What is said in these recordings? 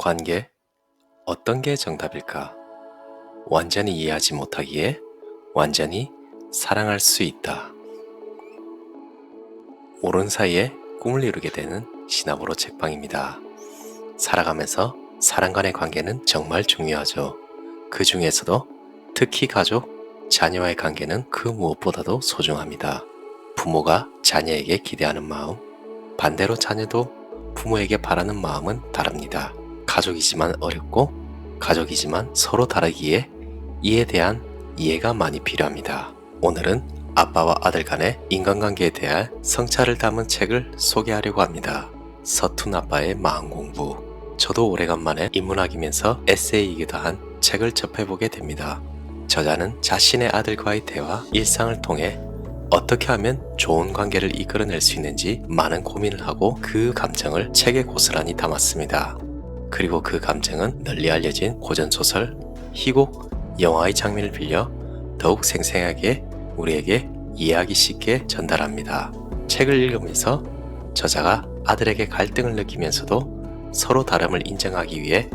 관계, 어떤 게 정답일까? 완전히 이해하지 못하기에 완전히 사랑할 수 있다. 모르는 사이에 꿈을 이루게 되는 시나모로 책방입니다. 살아가면서 사람 간의 관계는 정말 중요하죠. 그 중에서도 특히 가족, 자녀와의 관계는 그 무엇보다도 소중합니다. 부모가 자녀에게 기대하는 마음, 반대로 자녀도 부모에게 바라는 마음은 다릅니다. 가족이지만 어렵고 가족이지만 서로 다르기에 이에 대한 이해가 많이 필요합니다. 오늘은 아빠와 아들 간의 인간관계에 대한 성찰을 담은 책을 소개하려고 합니다. 서툰 아빠의 마음 공부. 저도 오래간만에 인문학이면서 에세이이기도 한 책을 접해보게 됩니다. 저자는 자신의 아들과의 대화, 일상을 통해 어떻게 하면 좋은 관계를 이끌어낼 수 있는지 많은 고민을 하고 그 감정을 책에 고스란히 담았습니다. 그리고 그 감정은 널리 알려진 고전소설, 희곡, 영화의 장면을 빌려 더욱 생생하게 우리에게 이해하기 쉽게 전달합니다. 책을 읽으면서 저자가 아들에게 갈등을 느끼면서도 서로 다름을 인정하기 위해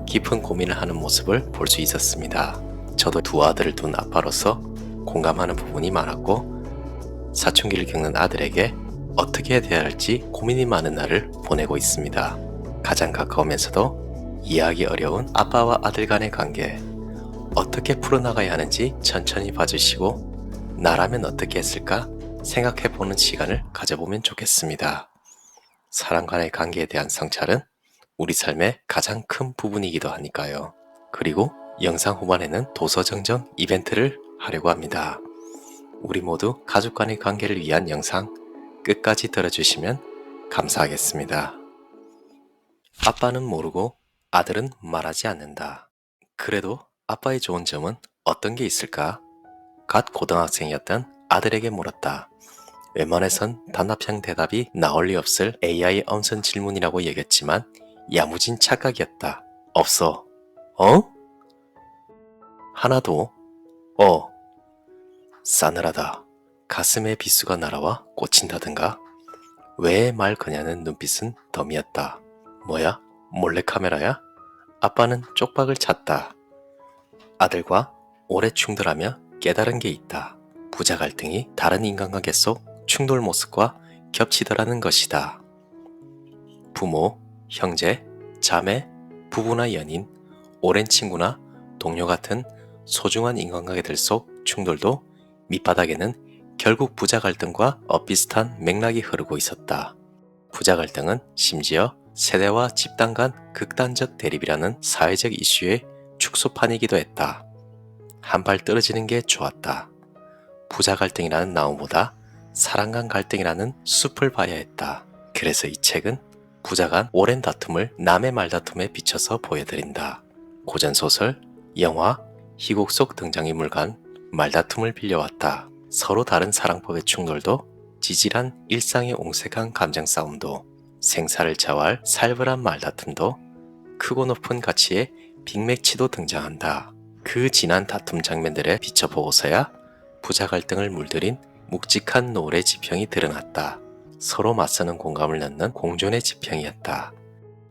깊은 고민을 하는 모습을 볼 수 있었습니다. 저도 두 아들을 둔 아빠로서 공감하는 부분이 많았고 사춘기를 겪는 아들에게 어떻게 대해야 할지 고민이 많은 날을 보내고 있습니다. 가장 가까우면서도 이해하기 어려운 아빠와 아들 간의 관계, 어떻게 풀어나가야 하는지 천천히 봐주시고 나라면 어떻게 했을까 생각해보는 시간을 가져보면 좋겠습니다. 사람 간의 관계에 대한 성찰은 우리 삶의 가장 큰 부분이기도 하니까요. 그리고 영상 후반에는 도서정정 이벤트를 하려고 합니다. 우리 모두 가족 간의 관계를 위한 영상 끝까지 들어주시면 감사하겠습니다. 아빠는 모르고 아들은 말하지 않는다. 그래도 아빠의 좋은 점은 어떤 게 있을까? 갓 고등학생이었던 아들에게 물었다. 웬만해선 단답형 대답이 나올 리 없을 AI 엄선 질문이라고 얘기했지만 야무진 착각이었다. 없어. 어? 하나도. 싸늘하다. 가슴에 비수가 날아와 꽂힌다든가. 왜 말 거냐는 눈빛은 덤이었다. 뭐야? 몰래카메라야? 아빠는 쪽박을 찼다. 아들과 오래 충돌하며 깨달은 게 있다. 부자 갈등이 다른 인간관계 속 충돌 모습과 겹치더라는 것이다. 부모, 형제, 자매, 부부나 연인, 오랜 친구나 동료 같은 소중한 인간관계들 속 충돌도 밑바닥에는 결국 부자 갈등과 엇비슷한 맥락이 흐르고 있었다. 부자 갈등은 심지어 세대와 집단 간 극단적 대립이라는 사회적 이슈의 축소판이기도 했다. 한 발 떨어지는 게 좋았다. 부자 갈등이라는 나무보다 사람 간 갈등이라는 숲을 봐야 했다. 그래서 이 책은 부자 간 오랜 다툼을 남의 말다툼에 비춰서 보여드린다. 고전소설, 영화, 희곡 속 등장인물 간 말다툼을 빌려왔다. 서로 다른 사랑법의 충돌도 지질한 일상의 옹색한 감정 싸움도 생사를 좌우할 살벌한 말다툼도 크고 높은 가치의 빅매치도 등장한다. 그 진한 다툼 장면들에 비춰보고서야 부자 갈등을 물들인 묵직한 노을의 지평이 드러났다. 서로 맞서는 공감을 낳는 공존의 지평이었다.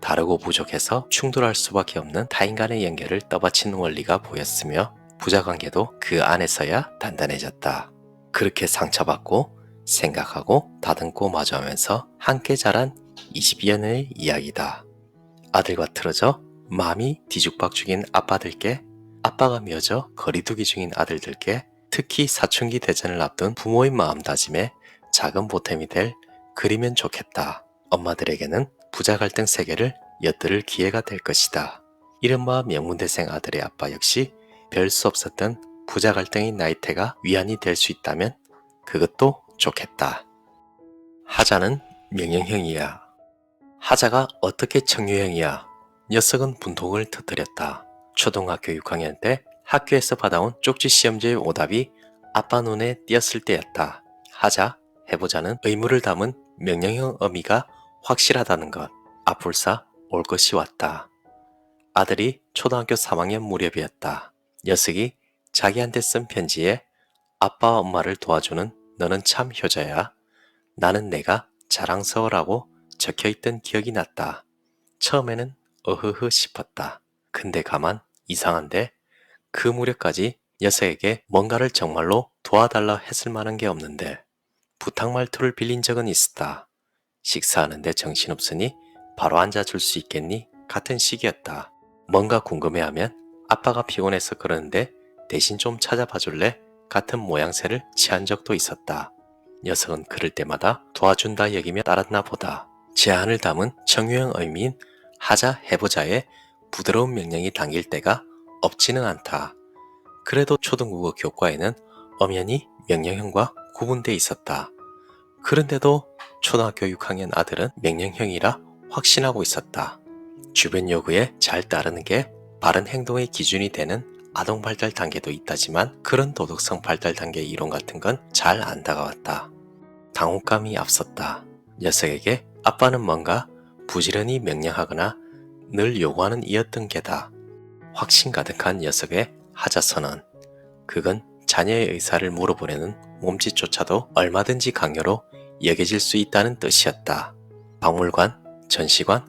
다르고 부족해서 충돌할 수밖에 없는 타인간의 연결을 떠받치는 원리가 보였으며 부자 관계도 그 안에서야 단단해졌다. 그렇게 상처받고 생각하고 다듬고 마주하면서 함께 자란 20여 년의 이야기다. 아들과 틀어져 마음이 뒤죽박죽인 아빠들께, 아빠가 미어져 거리두기 중인 아들들께, 특히 사춘기 대전을 앞둔 부모의 마음다짐에 작은 보탬이 될 글이면 좋겠다. 엄마들에게는 부자 갈등 세계를 엿들을 기회가 될 것이다. 이른바 명문대생 아들의 아빠 역시 별 수 없었던 부자 갈등의 나이테가 위안이 될 수 있다면 그것도 좋겠다. 하자는 명령형이야. 하자가 어떻게 청유형이야? 녀석은 분통을 터뜨렸다. 초등학교 6학년 때 학교에서 받아온 쪽지 시험지의 오답이 아빠 눈에 띄었을 때였다. 하자, 해보자는 의무를 담은 명령형 어미가 확실하다는 것. 아뿔싸 올 것이 왔다. 아들이 초등학교 3학년 무렵이었다. 녀석이 자기한테 쓴 편지에 아빠와 엄마를 도와주는 너는 참 효자야. 나는 내가 자랑스러워라고 적혀있던 기억이 났다. 처음에는 어흐흐 싶었다. 근데 가만 이상한데 그 무렵까지 녀석에게 뭔가를 정말로 도와달라 했을 만한 게 없는데 부탁 말투를 빌린 적은 있었다. 식사하는데 정신없으니 바로 앉아줄 수 있겠니? 같은 식이었다. 뭔가 궁금해하면 아빠가 피곤해서 그러는데 대신 좀 찾아봐 줄래? 같은 모양새를 취한 적도 있었다. 녀석은 그럴 때마다 도와준다 여기며 따랐나 보다. 제안을 담은 청유형 의미인 하자 해보자에 부드러운 명령이 당길 때가 없지는 않다. 그래도 초등국어 교과에는 엄연히 명령형과 구분돼 있었다. 그런데도 초등학교 6학년 아들은 명령형이라 확신하고 있었다. 주변 요구에 잘 따르는 게 바른 행동의 기준이 되는 아동 발달 단계도 있다지만 그런 도덕성 발달 단계 이론 같은 건 잘 안 다가왔다. 당혹감이 앞섰다. 녀석에게 아빠는 뭔가 부지런히 명령하거나 늘 요구하는 이었던 게다. 확신 가득한 녀석의 하자선언. 그건 자녀의 의사를 물어보려는 몸짓조차도 얼마든지 강요로 여겨질 수 있다는 뜻이었다. 박물관, 전시관,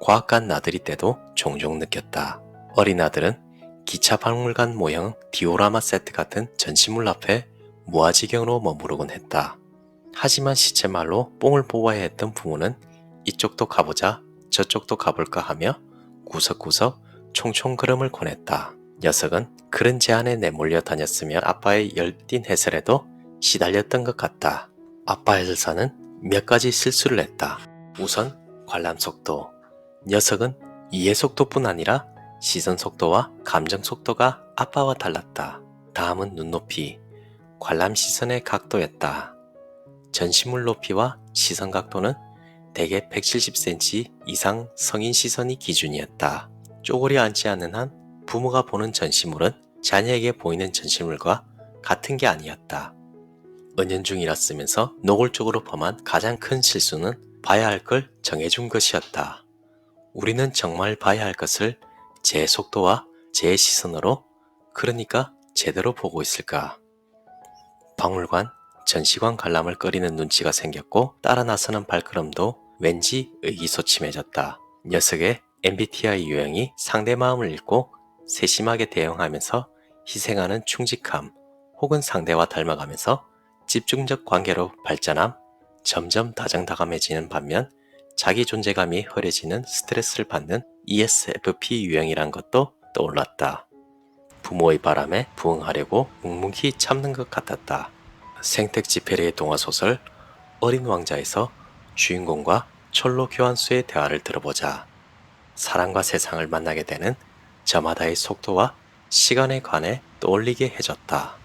과학관 나들이 때도 종종 느꼈다. 어린 아들은 기차 박물관 모형 디오라마 세트 같은 전시물 앞에 무아지경으로 머무르곤 했다. 하지만 시체말로 뽕을 뽑아야 했던 부모는 이쪽도 가보자 저쪽도 가볼까 하며 구석구석 총총 걸음을 권했다. 녀석은 그런 제안에 내몰려 다녔으며 아빠의 열띤 해설에도 시달렸던 것 같다. 아빠 해설사는 몇 가지 실수를 했다. 우선 관람 속도. 녀석은 이해 속도뿐 아니라 시선 속도와 감정 속도가 아빠와 달랐다. 다음은 눈높이, 관람 시선의 각도였다. 전시물 높이와 시선 각도는 대개 170cm 이상 성인 시선이 기준이었다. 쪼그려 앉지 않는 한 부모가 보는 전시물은 자녀에게 보이는 전시물과 같은 게 아니었다. 은연중이라 쓰면서 노골적으로 범한 가장 큰 실수는 봐야 할 걸 정해준 것이었다. 우리는 정말 봐야 할 것을 제 속도와 제 시선으로, 그러니까 제대로 보고 있을까? 박물관, 전시관 관람을 꺼리는 눈치가 생겼고 따라 나서는 발걸음도 왠지 의기소침해졌다. 녀석의 MBTI 유형이 상대 마음을 읽고 세심하게 대응하면서 희생하는 충직함, 혹은 상대와 닮아가면서 집중적 관계로 발전함, 점점 다정다감해지는 반면 자기 존재감이 흐려지는 스트레스를 받는 ESFP 유형이란 것도 떠올랐다. 부모의 바람에 부응하려고 묵묵히 참는 것 같았다. 생텍쥐페리의 동화소설 어린 왕자에서 주인공과 철로 교환수의 대화를 들어보자. 사람과 세상을 만나게 되는 저마다의 속도와 시간에 관해 떠올리게 해줬다.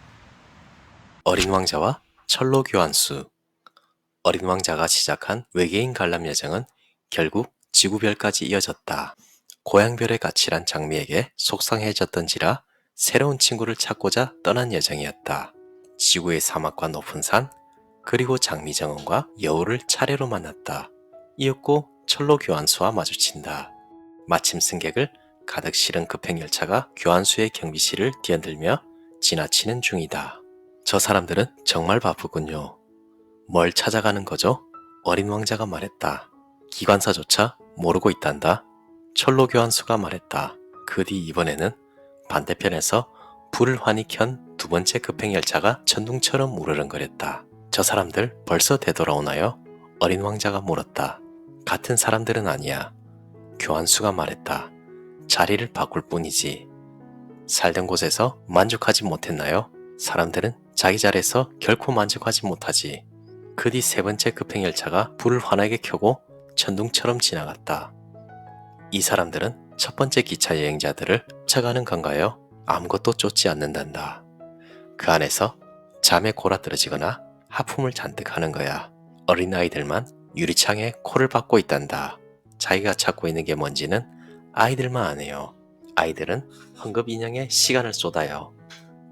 어린 왕자와 철로 교환수. 어린 왕자가 시작한 외계인 관람 여정은 결국 지구별까지 이어졌다. 고향별의 가치란 장미에게 속상해졌던지라 새로운 친구를 찾고자 떠난 여정이었다. 지구의 사막과 높은 산, 그리고 장미 정원과 여우를 차례로 만났다. 이윽고 철로 교환수와 마주친다. 마침 승객을 가득 실은 급행열차가 교환수의 경비실을 뒤흔들며 지나치는 중이다. 저 사람들은 정말 바쁘군요. 뭘 찾아가는 거죠? 어린 왕자가 말했다. 기관사조차 모르고 있단다. 철로 교환수가 말했다. 그 뒤 이번에는 반대편에서 불을 환히 켠 두 번째 급행열차가 천둥처럼 우르릉거렸다. 저 사람들 벌써 되돌아오나요? 어린 왕자가 물었다. 같은 사람들은 아니야. 교환수가 말했다. 자리를 바꿀 뿐이지. 살던 곳에서 만족하지 못했나요? 사람들은 자기 자리에서 결코 만족하지 못하지. 그 뒤 세 번째 급행열차가 불을 환하게 켜고 천둥처럼 지나갔다. 이 사람들은 첫 번째 기차 여행자들을 쫓아가는 건가요? 아무것도 쫓지 않는단다. 그 안에서 잠에 골아떨어지거나 하품을 잔뜩 하는 거야. 어린아이들만 유리창에 코를 박고 있단다. 자기가 찾고 있는 게 뭔지는 아이들만 아네요. 아이들은 헝겊 인형에 시간을 쏟아요.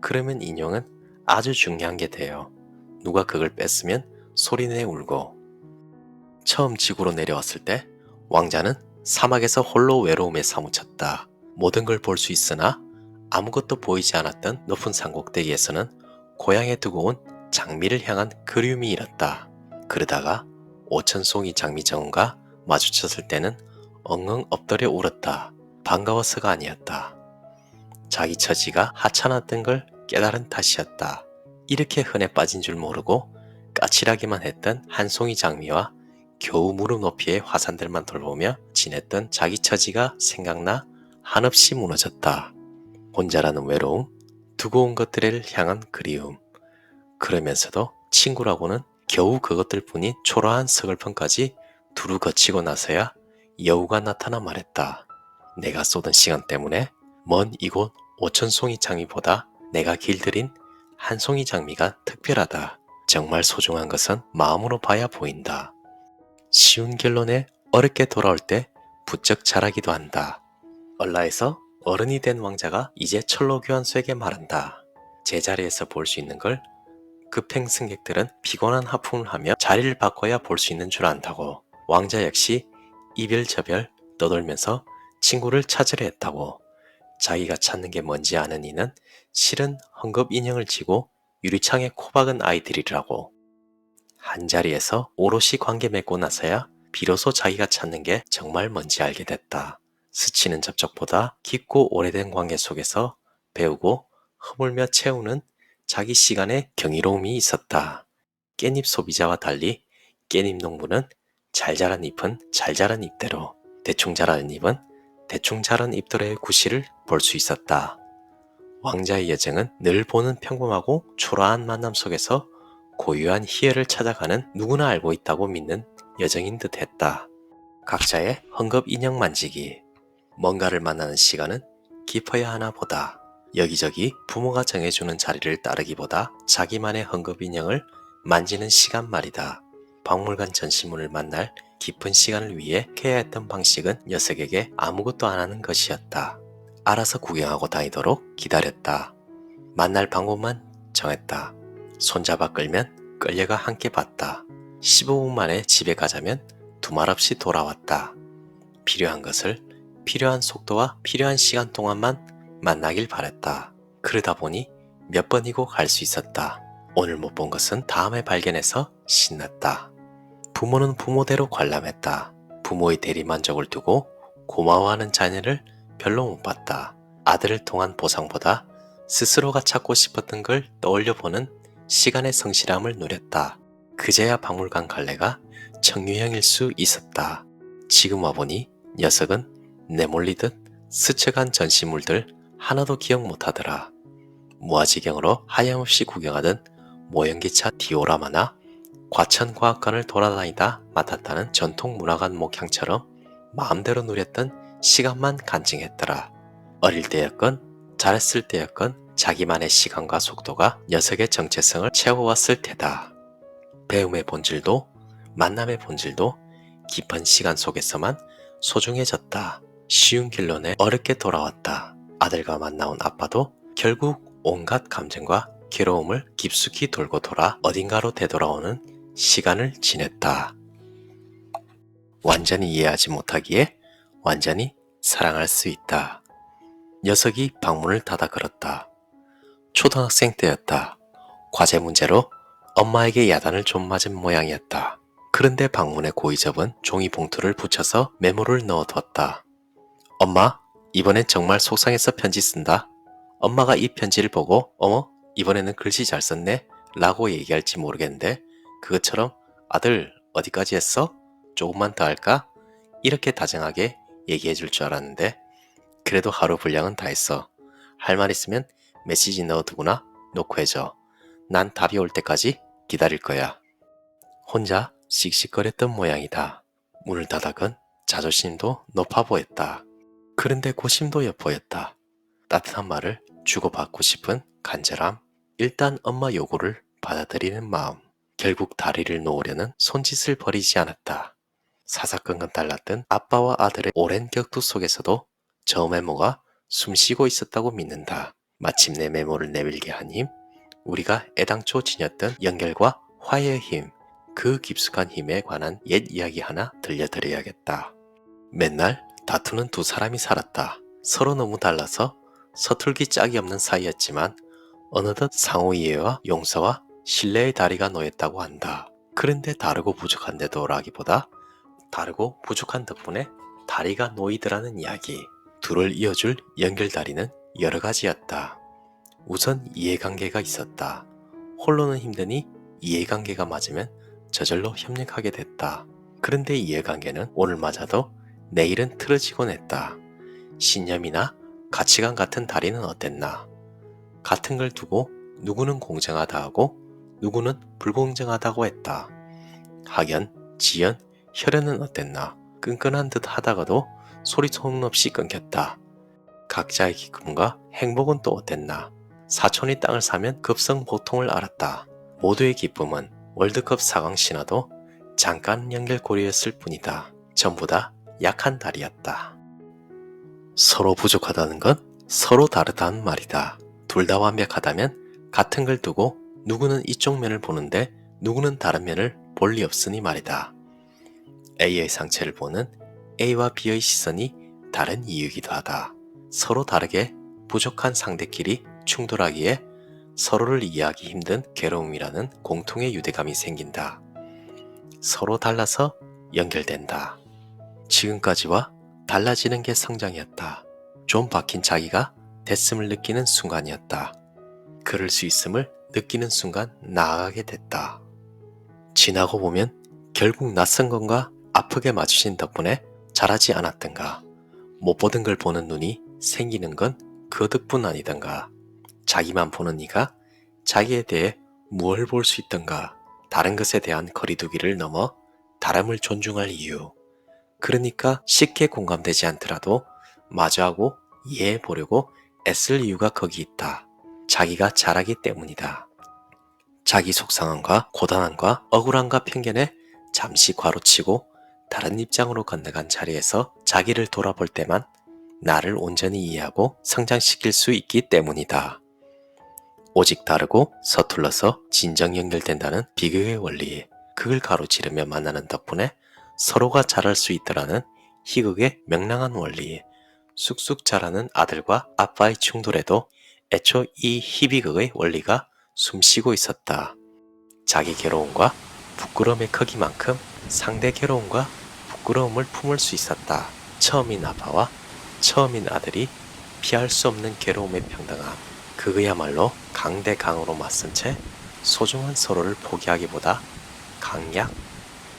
그러면 인형은 아주 중요한 게 돼요. 누가 그걸 뺐으면 소리내 울고. 처음 지구로 내려왔을 때 왕자는 사막에서 홀로 외로움에 사무쳤다. 모든 걸 볼 수 있으나 아무것도 보이지 않았던 높은 산 꼭대기에서는 고향에 두고 온 장미를 향한 그리움이 일었다. 그러다가 5,000송이 장미 정원과 마주쳤을 때는 엉엉 엎드려 울었다. 반가워서가 아니었다. 자기 처지가 하찮았던 걸 깨달은 탓이었다. 이렇게 흔해 빠진 줄 모르고 까칠하기만 했던 한 송이 장미와 겨우 무릎 높이의 화산들만 돌보며 지냈던 자기 처지가 생각나 한없이 무너졌다. 혼자라는 외로움, 두고 온 것들을 향한 그리움, 그러면서도 친구라고는 겨우 그것들 뿐인 초라한 서글픔까지 두루 거치고 나서야 여우가 나타나 말했다. 내가 쏟은 시간 때문에 먼 이곳 5,000송이 장미보다 내가 길들인 한 송이 장미가 특별하다. 정말 소중한 것은 마음으로 봐야 보인다. 쉬운 결론에 어렵게 돌아올 때 부쩍 잘하기도 한다. 얼라에서 어른이 된 왕자가 이제 철로교환소에게 말한다. 제자리에서 볼 수 있는 걸 급행 승객들은 피곤한 하품을 하며 자리를 바꿔야 볼 수 있는 줄 안다고. 왕자 역시 이별저별 떠돌면서 친구를 찾으려 했다고. 자기가 찾는 게 뭔지 아는 이는 실은 헝겊 인형을 쥐고 유리창에 코박은 아이들이라고. 한자리에서 오롯이 관계 맺고 나서야 비로소 자기가 찾는 게 정말 뭔지 알게 됐다. 스치는 접촉보다 깊고 오래된 관계 속에서 배우고 허물며 채우는 자기 시간에 경이로움이 있었다. 깻잎 소비자와 달리 깻잎 농부는 잘 자란 잎은 잘 자란 잎대로, 대충 자라는 잎은 대충 자란 잎들의 구실을 볼 수 있었다. 왕자의 여정은 늘 보는 평범하고 초라한 만남 속에서 고유한 희열을 찾아가는 누구나 알고 있다고 믿는 여정인 듯 했다. 각자의 헝겊 인형 만지기. 뭔가를 만나는 시간은 깊어야 하나 보다. 여기저기 부모가 정해주는 자리를 따르기보다 자기만의 헝겊 인형을 만지는 시간 말이다. 박물관 전시물을 만날 깊은 시간을 위해 해야 했던 방식은 녀석에게 아무것도 안 하는 것이었다. 알아서 구경하고 다니도록 기다렸다. 만날 방법만 정했다. 손잡아 끌면 끌려가 함께 봤다. 15분 만에 집에 가자면 두말 없이 돌아왔다. 필요한 것을 필요한 속도와 필요한 시간 동안만 만나길 바랬다. 그러다 보니 몇 번이고 갈 수 있었다. 오늘 못 본 것은 다음에 발견해서 신났다. 부모는 부모대로 관람했다. 부모의 대리만족을 두고 고마워하는 자녀를 별로 못 봤다. 아들을 통한 보상보다 스스로가 찾고 싶었던 걸 떠올려보는 시간의 성실함을 누렸다. 그제야 박물관 갈래가 청유형일 수 있었다. 지금 와보니 녀석은 내몰리듯 스쳐간 전시물들 하나도 기억 못하더라. 무아지경으로 하염없이 구경하던 모형기차 디오라마나 과천과학관을 돌아다니다 맡았다는 전통문화관 목향처럼 마음대로 누렸던 시간만 간증했더라. 어릴 때였건 잘했을 때였건 자기만의 시간과 속도가 녀석의 정체성을 채워왔을 테다. 배움의 본질도 만남의 본질도 깊은 시간 속에서만 소중해졌다. 쉬운 결론에 어렵게 돌아왔다. 아들과 만나온 아빠도 결국 온갖 감정과 괴로움을 깊숙이 돌고 돌아 어딘가로 되돌아오는 시간을 지냈다. 완전히 이해하지 못하기에 완전히 사랑할 수 있다. 녀석이 방문을 닫아 걸었다. 초등학생 때였다. 과제 문제로 엄마에게 야단을 좀 맞은 모양이었다. 그런데 방문에 고이 접은 종이 봉투를 붙여서 메모를 넣어두었다. 엄마, 이번엔 정말 속상해서 편지 쓴다. 엄마가 이 편지를 보고 어머, 이번에는 글씨 잘 썼네 라고 얘기할지 모르겠는데 그것처럼 아들 어디까지 했어? 조금만 더 할까? 이렇게 다정하게 얘기해 줄 줄 알았는데 그래도 하루 분량은 다 했어. 할 말 있으면 메시지 넣어두거나 놓고 해줘. 난 답이 올 때까지 기다릴 거야. 혼자 씩씩거렸던 모양이다. 문을 닫아건 자존심도 높아 보였다. 그런데 고심도 엿보였다. 따뜻한 말을 주고받고 싶은 간절함, 일단 엄마 요구를 받아들이는 마음, 결국 다리를 놓으려는 손짓을 버리지 않았다. 사사건건 달랐던 아빠와 아들의 오랜 격투 속에서도 저 메모가 숨쉬고 있었다고 믿는다. 마침내 메모를 내밀게 한 힘, 우리가 애당초 지녔던 연결과 화해의 힘, 그 깊숙한 힘에 관한 옛 이야기 하나 들려드려야겠다. 맨날 다투는 두 사람이 살았다. 서로 너무 달라서 서툴기 짝이 없는 사이였지만 어느덧 상호 이해와 용서와 신뢰의 다리가 놓였다고 한다. 그런데 다르고 부족한데도 라기보다 다르고 부족한 덕분에 다리가 놓이더라는 이야기. 둘을 이어줄 연결다리는 여러 가지였다. 우선 이해관계가 있었다. 홀로는 힘드니 이해관계가 맞으면 저절로 협력하게 됐다. 그런데 이해관계는 오늘 맞아도 내일은 틀어지곤 했다. 신념이나 가치관 같은 다리는 어땠나? 같은 걸 두고 누구는 공정하다 하고 누구는 불공정하다고 했다. 학연, 지연, 혈연은 어땠나? 끈끈한 듯 하다가도 소리 소문 없이 끊겼다. 각자의 기쁨과 행복은 또 어땠나? 사촌이 땅을 사면 급성 보통을 알았다. 모두의 기쁨은 월드컵 4강 신화도 잠깐 연결고리였을 뿐이다. 전부 다 약한 다리였다. 서로 부족하다는 건 서로 다르다는 말이다. 둘 다 완벽하다면 같은 걸 두고 누구는 이쪽 면을 보는데 누구는 다른 면을 볼 리 없으니 말이다. A의 상체를 보는 A와 B의 시선이 다른 이유이기도 하다. 서로 다르게 부족한 상대끼리 충돌하기에 서로를 이해하기 힘든 괴로움이라는 공통의 유대감이 생긴다. 서로 달라서 연결된다. 지금까지와 달라지는 게 성장이었다. 좀 바뀐 자기가 됐음을 느끼는 순간이었다. 그럴 수 있음을 느끼는 순간 나아가게 됐다. 지나고 보면 결국 낯선 건가 아프게 마주친 덕분에 잘하지 않았던가, 못 보던 걸 보는 눈이 생기는 건 그 덕분 아니던가, 자기만 보는 이가 자기에 대해 무엇을 볼 수 있던가, 다른 것에 대한 거리두기를 넘어 다름을 존중할 이유, 그러니까 쉽게 공감되지 않더라도 마주하고 이해해 보려고 애쓸 이유가 거기 있다. 자기가 잘하기 때문이다. 자기 속상함과 고단함과 억울함과 편견에 잠시 괄호치고 다른 입장으로 건너간 자리에서 자기를 돌아볼 때만 나를 온전히 이해하고 성장시킬 수 있기 때문이다. 오직 다르고 서툴러서 진정 연결된다는 비교의 원리, 그걸 가로지르며 만나는 덕분에 서로가 잘할 수 있더라는 희극의 명랑한 원리, 쑥쑥 자라는 아들과 아빠의 충돌에도 애초 이 희비극의 원리가 숨쉬고 있었다. 자기 괴로움과 부끄러움의 크기만큼 상대 괴로움과 부끄러움을 품을 수 있었다. 처음인 아빠와 처음인 아들이 피할 수 없는 괴로움의 평등함, 그거야말로 강대강으로 맞선 채 소중한 서로를 포기하기보다 강약,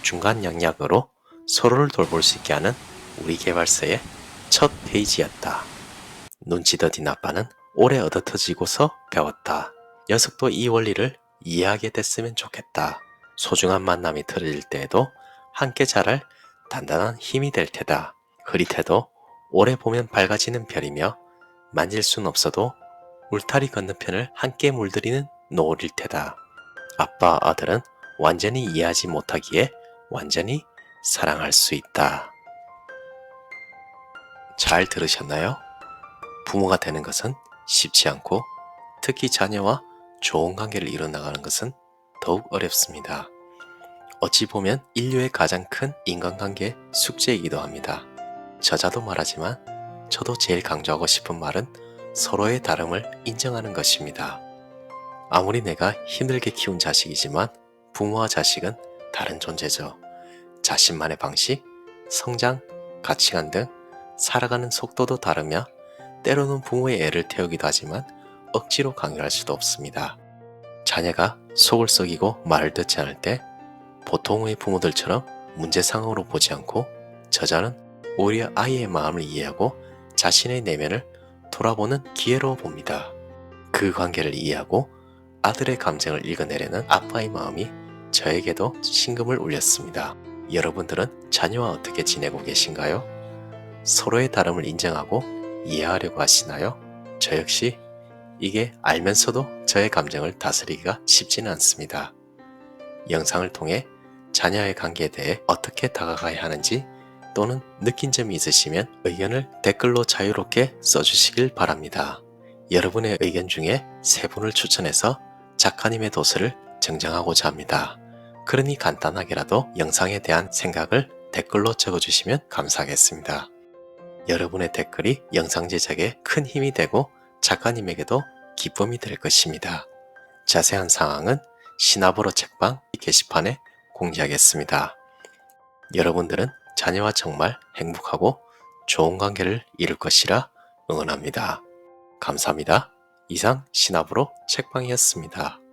중간 양약으로 서로를 돌볼 수 있게 하는 우리 개발서의 첫 페이지였다. 눈치 더딘 아빠는 오래 얻어터지고서 배웠다. 녀석도 이 원리를 이해하게 됐으면 좋겠다. 소중한 만남이 틀어질 때에도 함께 자랄 단단한 힘이 될 테다. 흐릿해도 오래 보면 밝아지는 별이며 만질 순 없어도 울타리 건너편을 함께 물들이는 노을일 테다. 아빠 아들은 완전히 이해하지 못하기에 완전히 사랑할 수 있다. 잘 들으셨나요? 부모가 되는 것은 쉽지 않고 특히 자녀와 좋은 관계를 이뤄나가는 것은 더욱 어렵습니다. 어찌 보면 인류의 가장 큰 인간관계 숙제이기도 합니다. 저자도 말하지만 저도 제일 강조하고 싶은 말은 서로의 다름을 인정하는 것입니다. 아무리 내가 힘들게 키운 자식이지만 부모와 자식은 다른 존재죠. 자신만의 방식, 성장, 가치관 등 살아가는 속도도 다르며 때로는 부모의 애를 태우기도 하지만 억지로 강요할 수도 없습니다. 자녀가 속을 썩이고 말을 듣지 않을 때 보통의 부모들처럼 문제 상황으로 보지 않고 저자는 오히려 아이의 마음을 이해하고 자신의 내면을 돌아보는 기회로 봅니다. 그 관계를 이해하고 아들의 감정을 읽어내려는 아빠의 마음이 저에게도 심금을 울렸습니다. 여러분들은 자녀와 어떻게 지내고 계신가요? 서로의 다름을 인정하고 이해하려고 하시나요? 저 역시 이게 알면서도 저의 감정을 다스리기가 쉽지는 않습니다. 영상을 통해 자녀의 관계에 대해 어떻게 다가가야 하는지 또는 느낀 점이 있으시면 의견을 댓글로 자유롭게 써주시길 바랍니다. 여러분의 의견 중에 3분을 추천해서 작가님의 도서를 정정하고자 합니다. 그러니 간단하게라도 영상에 대한 생각을 댓글로 적어주시면 감사하겠습니다. 여러분의 댓글이 영상 제작에 큰 힘이 되고 작가님에게도 기쁨이 될 것입니다. 자세한 사항은 신화보러 책방 게시판에 공지하겠습니다. 여러분들은 자녀와 정말 행복하고 좋은 관계를 이룰 것이라 응원합니다. 감사합니다. 이상 신압으로 책방이었습니다.